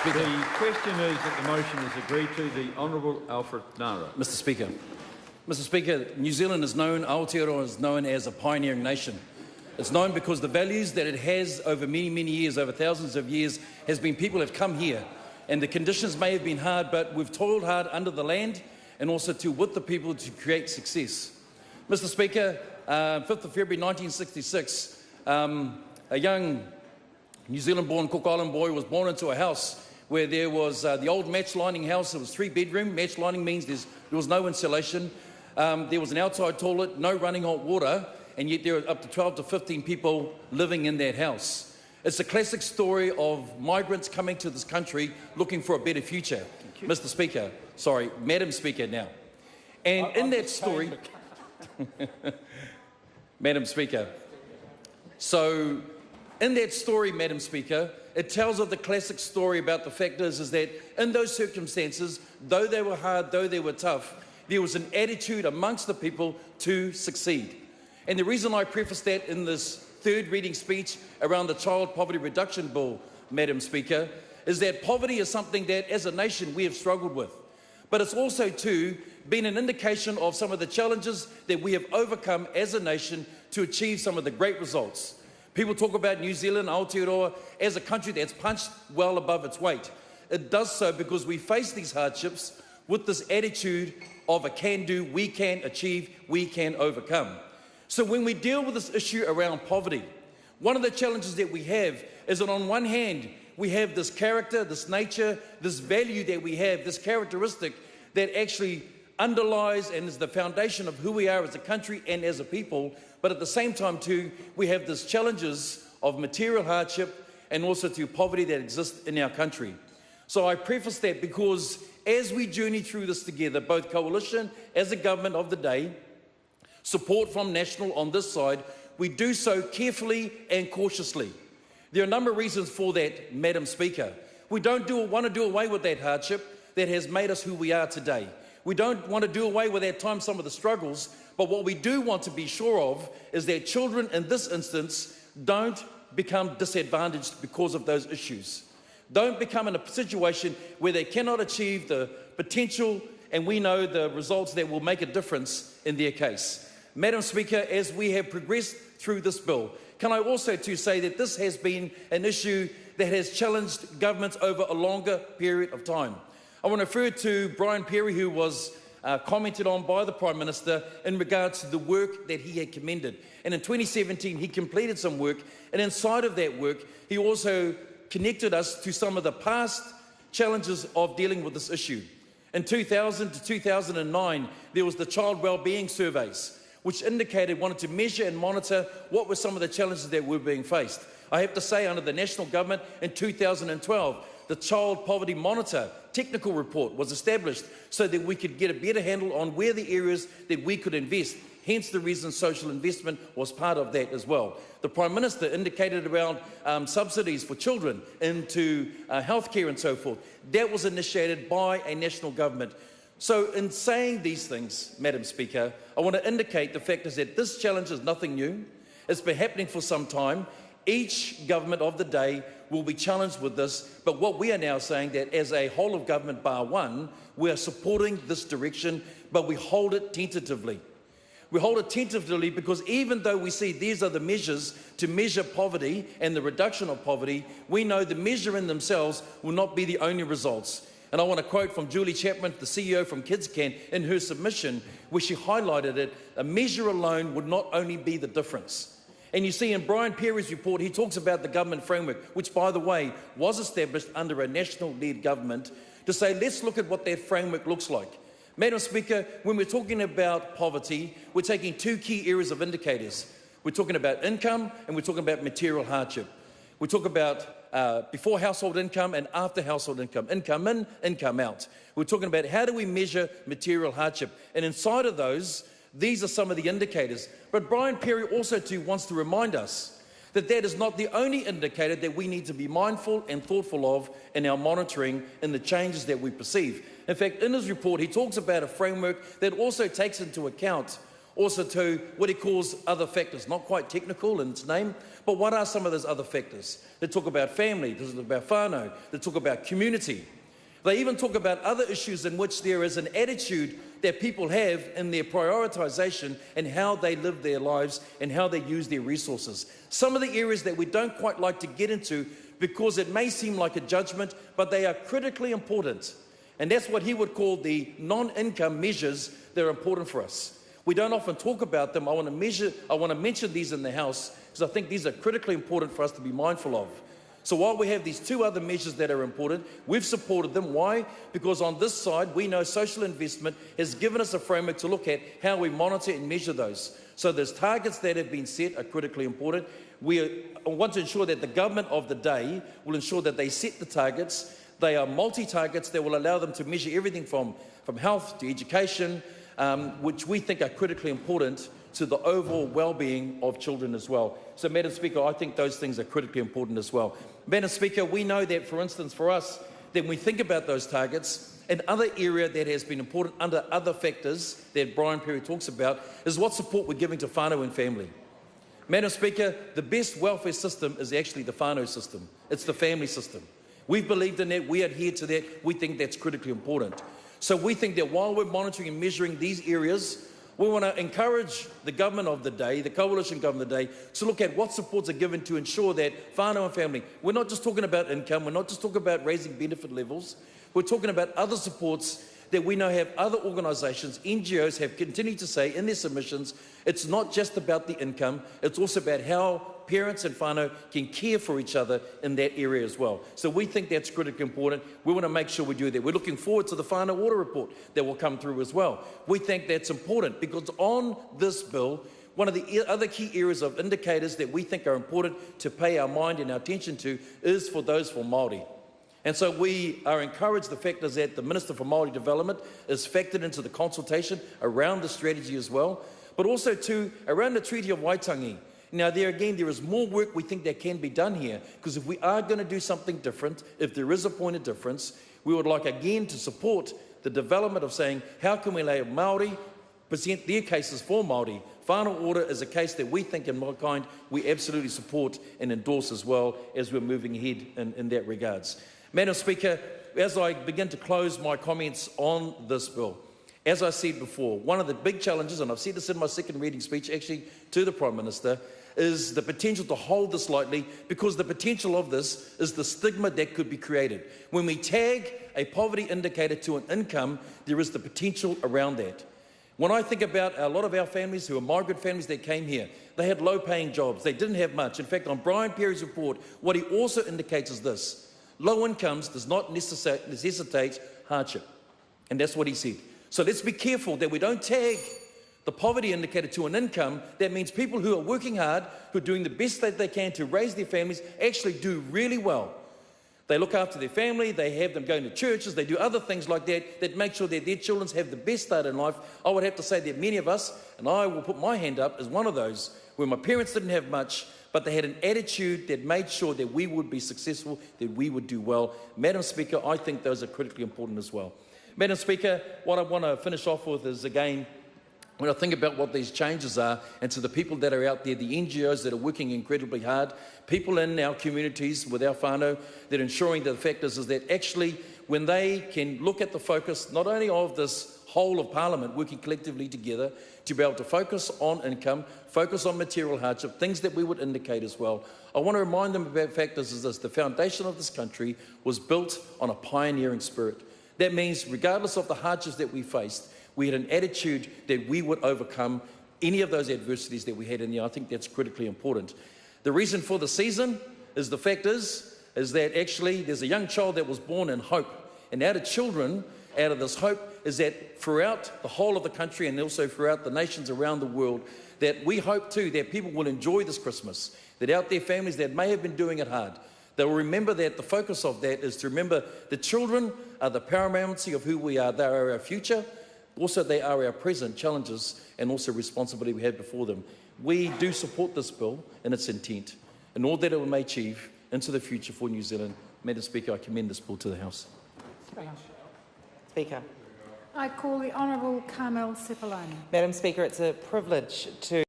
Speaker. The question is that the motion is agreed to. The Honourable Alfred Ngaro. Mr. Speaker. Mr. Speaker, New Zealand is known, Aotearoa is known as a pioneering nation. It's known because the values that it has over many, many years, over thousands of years, has been people have come here. And the conditions may have been hard, but we've toiled hard under the land and also with the people to create success. Mr. Speaker, 5th of February 1966, a young New Zealand-born Cook Island boy was born into a house where there was the old match lining house. It was 3-bedroom. Match lining means there was no insulation. There was an outside toilet, no running hot water, and yet there were up to 12 to 15 people living in that house. It's a classic story of migrants coming to this country looking for a better future. Mr. Speaker, sorry, Madam Speaker now. And in that story, Madam Speaker, so in that story, Madam Speaker, it tells of the classic story about the fact is that in those circumstances, though they were hard, though they were tough, there was an attitude amongst the people to succeed. And the reason I preface that in this third reading speech around the Child Poverty Reduction Bill, Madam Speaker, is that poverty is something that as a nation we have struggled with. But it's also too been an indication of some of the challenges that we have overcome as a nation to achieve some of the great results. People talk about New Zealand, Aotearoa, as a country that's punched well above its weight. It does so because we face these hardships with this attitude of a can-do, we can achieve, we can overcome. So when we deal with this issue around poverty, one of the challenges that we have is that on one hand, we have this character, this nature, this value that we have, this characteristic that actually underlies and is the foundation of who we are as a country and as a people. But at the same time too, we have these challenges of material hardship and also to poverty that exists in our country. So I preface that because as we journey through this together, both coalition as a government of the day, support from National on this side, we do so carefully and cautiously. There are a number of reasons for that, Madam Speaker. We don't want to do away with that hardship that has made us who we are today. We don't want to do away with at times some of the struggles, but what we do want to be sure of is that children in this instance don't become disadvantaged because of those issues. Don't become in a situation where they cannot achieve the potential and we know the results that will make a difference in their case. Madam Speaker, as we have progressed through this bill, can I also too say that this has been an issue that has challenged governments over a longer period of time. I want to refer to Brian Perry, who was commented on by the Prime Minister in regards to the work that he had commended. And in 2017, he completed some work, and inside of that work, he also connected us to some of the past challenges of dealing with this issue. In 2000 to 2009, there was the Child Wellbeing Surveys, which wanted to measure and monitor what were some of the challenges that were being faced. I have to say, under the national government in 2012, the Child Poverty Monitor technical report was established so that we could get a better handle on where the areas that we could invest. Hence the reason social investment was part of that as well. The Prime Minister indicated around subsidies for children into healthcare and so forth. That was initiated by a national government. So in saying these things, Madam Speaker, I want to indicate the fact is that this challenge is nothing new. It's been happening for some time. Each government of the day will be challenged with this, but what we are now saying that as a whole of government bar one, we are supporting this direction, but we hold it tentatively. We hold it tentatively because even though we see these are the measures to measure poverty and the reduction of poverty, we know the measure in themselves will not be the only results. And I want to quote from Julie Chapman, the CEO from KidsCan, in her submission, where she highlighted it, a measure alone would not only be the difference. And you see in Brian Perry's report, he talks about the government framework, which, by the way, was established under a national-led government, to say, let's look at what that framework looks like. Madam Speaker, when we're talking about poverty, we're taking two key areas of indicators. We're talking about income and we're talking about material hardship. We talk about before household income and after household income, income in, income out. We're talking about how do we measure material hardship. And inside of those, these are some of the indicators. But Brian Perry also too wants to remind us that that is not the only indicator that we need to be mindful and thoughtful of in our monitoring and the changes that we perceive. In fact, in his report, he talks about a framework that also takes into account Also to what he calls other factors, not quite technical in its name, but what are some of those other factors? They talk about family, they talk about whānau, they talk about community. They even talk about other issues in which there is an attitude that people have in their prioritisation and how they live their lives and how they use their resources. Some of the areas that we don't quite like to get into because it may seem like a judgment, but they are critically important. And that's what he would call the non-income measures that are important for us. We don't often talk about them. I want to mention these in the House because I think these are critically important for us to be mindful of. So while we have these two other measures that are important, we've supported them. Why? Because on this side, we know social investment has given us a framework to look at how we monitor and measure those. So there's targets that have been set are critically important. We want to ensure that the government of the day will ensure that they set the targets. They are multi-targets that will allow them to measure everything from health to education, which we think are critically important to the overall well-being of children as well. So, Madam Speaker, I think those things are critically important as well. Madam Speaker, we know that, for instance, for us, that when we think about those targets, another area that has been important under other factors that Brian Perry talks about is what support we're giving to whānau and family. Madam Speaker, the best welfare system is actually the whānau system. It's the family system. We've believed in that, we adhere to that, we think that's critically important. So we think that while we're monitoring and measuring these areas, we want to encourage the government of the day, the coalition government of the day, to look at what supports are given to ensure that whānau and family, we're not just talking about income, we're not just talking about raising benefit levels, we're talking about other supports that we know have other organisations, NGOs have continued to say in their submissions, it's not just about the income, it's also about how parents and whānau can care for each other in that area as well. So we think that's critically important. We want to make sure we do that. We're looking forward to the whānau water report that will come through as well. We think that's important because on this bill, one of the other key areas of indicators that we think are important to pay our mind and our attention to is for those for Māori. And so we are encouraged the fact is that the Minister for Māori Development is factored into the consultation around the strategy as well, but also too around the Treaty of Waitangi. Now there again, there is more work we think that can be done here, because if we are going to do something different, if there is a point of difference, we would like again to support the development of saying, how can we allow Māori present their cases for Māori? Whānau order is a case that we think in my kind we absolutely support and endorse as well as we're moving ahead in that regards. Madam Speaker, as I begin to close my comments on this bill, as I said before, one of the big challenges, and I've said this in my second reading speech actually to the Prime Minister, is the potential to hold this lightly, because the potential of this is the stigma that could be created. When we tag a poverty indicator to an income, there is the potential around that. When I think about a lot of our families who are migrant families that came here, they had low-paying jobs, they didn't have much. In fact, on Brian Perry's report, what he also indicates is this: low incomes does not necessitate hardship. And that's what he said. So let's be careful that we don't tag the poverty indicator to an income. That means people who are working hard, who are doing the best that they can to raise their families, actually do really well. They look after their family, they have them going to churches, they do other things like that, that make sure that their children have the best start in life. I would have to say that many of us, and I will put my hand up as one of those, where my parents didn't have much, but they had an attitude that made sure that we would be successful, that we would do well. Madam Speaker, I think those are critically important as well. Madam Speaker, what I want to finish off with is, again, when I think about what these changes are, and to the people that are out there, the NGOs that are working incredibly hard, people in our communities with our whānau, that are ensuring that the fact is that actually when they can look at the focus not only of this whole of Parliament working collectively together to be able to focus on income, focus on material hardship, things that we would indicate as well. I want to remind them about the fact is this: the foundation of this country was built on a pioneering spirit. That means regardless of the hardships that we faced, we had an attitude that we would overcome any of those adversities that we had in there. I think that's critically important. The reason for the season is the fact is that actually there's a young child that was born in hope. And out of children, out of this hope, is that throughout the whole of the country and also throughout the nations around the world, that we hope too that people will enjoy this Christmas, that out there families that may have been doing it hard, they will remember that the focus of that is to remember the children are the paramountcy of who we are. They are our future. Also, they are our present challenges and also responsibility we have before them. We do support this bill and its intent and all that it may achieve into the future for New Zealand. Madam Speaker, I commend this bill to the House. Speaker. I call the Honourable Carmel Sepuloni. Madam Speaker, it's a privilege to